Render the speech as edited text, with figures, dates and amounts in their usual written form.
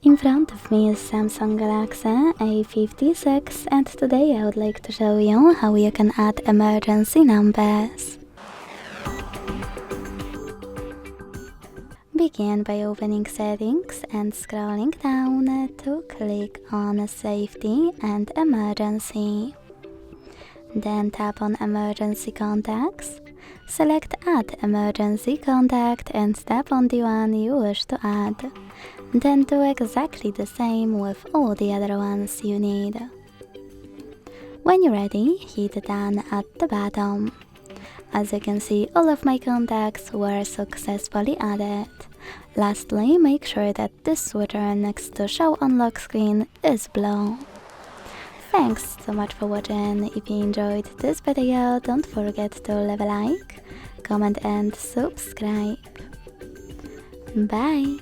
In front of me is Samsung Galaxy A56 and today I would like to show you how you can add emergency numbers. Begin by opening settings and scrolling down to click on safety and emergency. Then tap on emergency contacts. Select add emergency contact and tap on the one you wish to add. Then do exactly the same with all the other ones you need. When you're ready, hit done at the bottom. As you can see, all of my contacts were successfully added. Lastly, make sure that this switcher next to show on lock screen is blue. Thanks so much for watching. If you enjoyed this video, don't forget to leave a like, comment and subscribe. Bye!